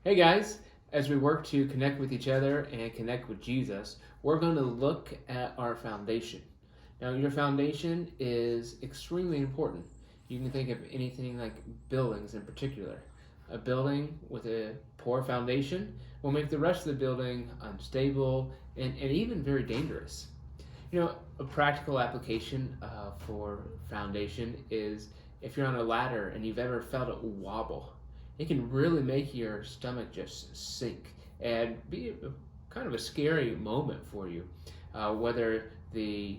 Hey guys, as we work to connect with each other and connect with Jesus, we're going to look at our foundation. Now, your foundation is extremely important. You can think of anything like buildings in particular. A building with a poor foundation will make the rest of the building unstable and even very dangerous. A practical application for foundation is if you're on a ladder and you've ever felt it wobble, it can really make your stomach just sink and be kind of a scary moment for you. Whether the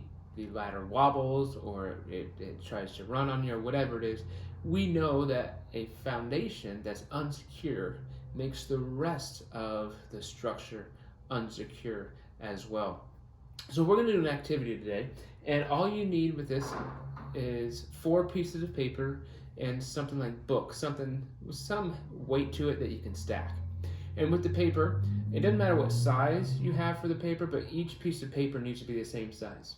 ladder wobbles or it tries to run on you or whatever it is, we know that a foundation that's unsecure makes the rest of the structure unsecure as well. So we're going to do an activity today, and all you need with this is 4 pieces of paper and something like book, something with some weight to it that you can stack. And with the paper, it doesn't matter what size you have for the paper, but each piece of paper needs to be the same size.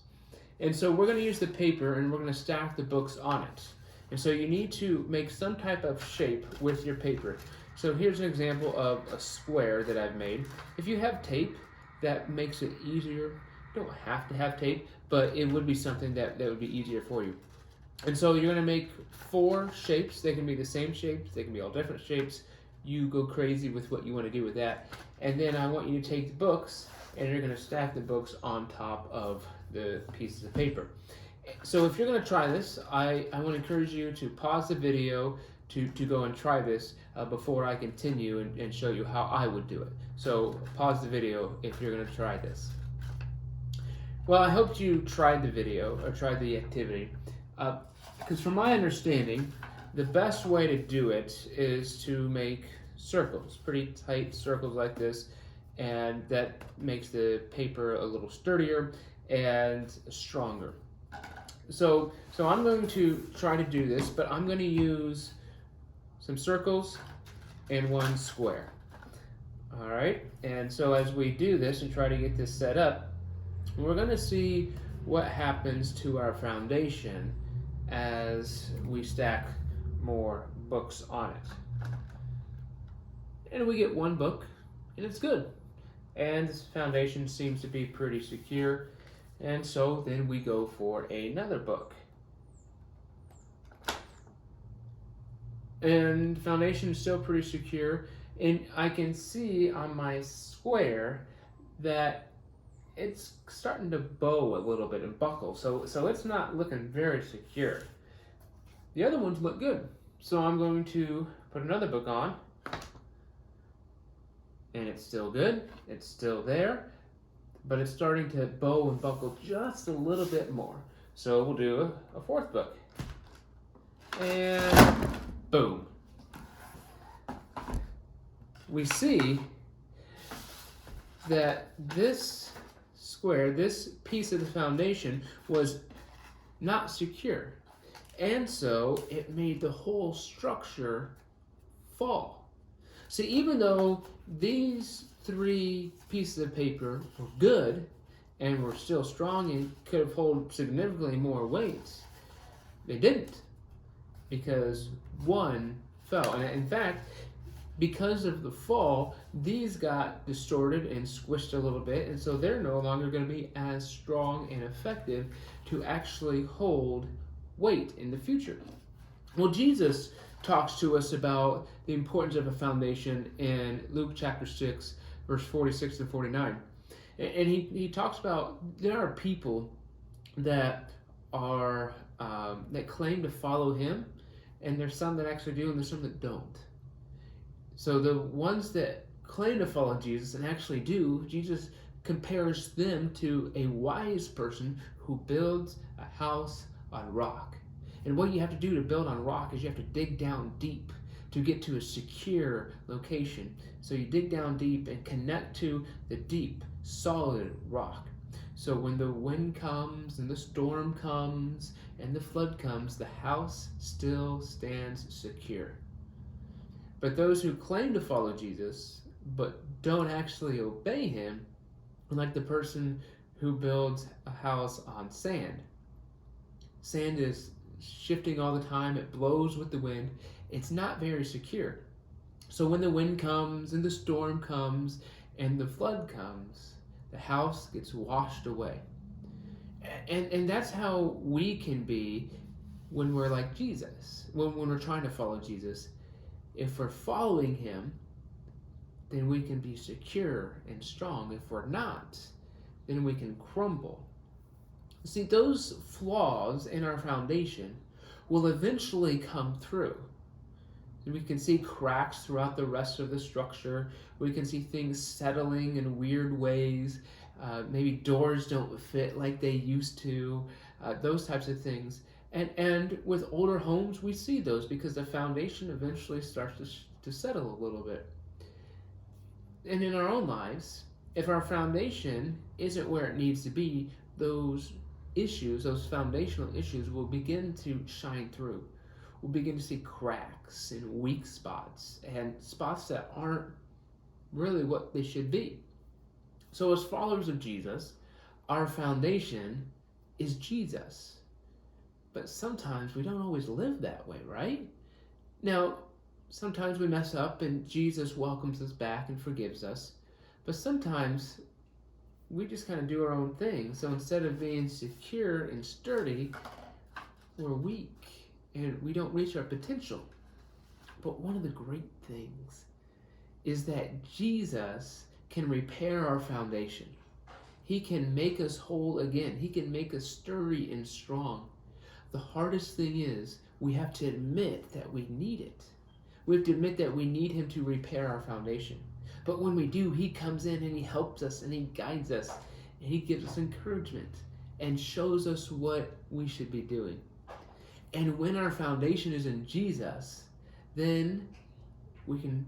And so we're going to use the paper and we're going to stack the books on it. And so you need to make some type of shape with your paper. So here's an example of a square that I've made. If you have tape, that makes it easier. You don't have to have tape, but it would be something that would be easier for you. And so you're going to make 4 shapes. They can be the same shapes. They can be all different shapes. You go crazy with what you want to do with that. And then I want you to take the books and you're going to stack the books on top of the pieces of paper. So if you're going to try this, I want to encourage you to pause the video to go and try this before I continue and show you how I would do it. So pause the video if you're going to try this. Well, I hope you tried the video or tried the activity. Because from my understanding, the best way to do it is to make circles, pretty tight circles like this, and that makes the paper a little sturdier and stronger. So I'm going to try to do this, but I'm going to use some circles and 1 square. All right, and so as we do this and try to get this set up, we're going to see what happens to our foundation as we stack more books on it. And we get 1 book, and it's good. And this foundation seems to be pretty secure. And so then we go for another book. And the foundation is still pretty secure. And I can see on my square that it's starting to bow a little bit and buckle. So it's not looking very secure. The other ones look good. So I'm going to put another book on. And it's still good. It's still there. But it's starting to bow and buckle just a little bit more. So we'll do a 4th book. And boom. We see that this square, this piece of the foundation, was not secure. And so it made the whole structure fall. So even though these 3 pieces of paper were good and were still strong and could have held significantly more weight, they didn't, because 1 fell. And in fact, because of the fall, these got distorted and squished a little bit, and so they're no longer going to be as strong and effective to actually hold weight in the future. Well, Jesus talks to us about the importance of a foundation in Luke chapter 6, verse 46 and 49. And he talks about there are people that are that claim to follow him, and there's some that actually do, and there's some that don't. So the ones that claim to follow Jesus and actually do, Jesus compares them to a wise person who builds a house on rock. And what you have to do to build on rock is you have to dig down deep to get to a secure location. So you dig down deep and connect to the deep, solid rock. So when the wind comes and the storm comes and the flood comes, the house still stands secure. But those who claim to follow Jesus but don't actually obey him are like the person who builds a house on sand. Sand is shifting all the time. It blows with the wind. It's not very secure. So when the wind comes and the storm comes and the flood comes, the house gets washed away. And that's how we can be when we're like Jesus, when we're trying to follow Jesus. If we're following him, then we can be secure and strong. If we're not, then we can crumble. See, those flaws in our foundation will eventually come through. We can see cracks throughout the rest of the structure. We can see things settling in weird ways. Maybe doors don't fit like they used to. Those types of things. And with older homes, we see those because the foundation eventually starts to settle a little bit. And in our own lives, if our foundation isn't where it needs to be, those issues, those foundational issues, will begin to shine through. We'll begin to see cracks and weak spots and spots that aren't really what they should be. So, as followers of Jesus, our foundation is Jesus. But sometimes we don't always live that way, right? Now, sometimes we mess up and Jesus welcomes us back and forgives us. But sometimes we just kind of do our own thing. So instead of being secure and sturdy, we're weak and we don't reach our potential. But one of the great things is that Jesus can repair our foundation. He can make us whole again. He can make us sturdy and strong. The hardest thing is we have to admit that we need it. We have to admit that we need him to repair our foundation. But when we do, he comes in and he helps us and he guides us and he gives us encouragement and shows us what we should be doing. And when our foundation is in Jesus, then we can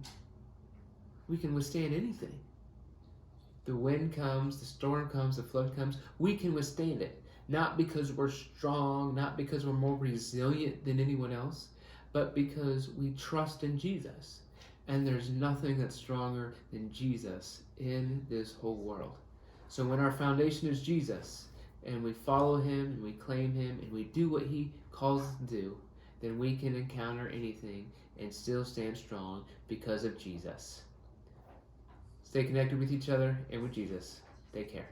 withstand anything. The wind comes, the storm comes, the flood comes, we can withstand it. Not because we're strong, not because we're more resilient than anyone else, but because we trust in Jesus. And there's nothing that's stronger than Jesus in this whole world. So when our foundation is Jesus, and we follow him, and we claim him, and we do what he calls us to do, then we can encounter anything and still stand strong because of Jesus. Stay connected with each other and with Jesus. Take care.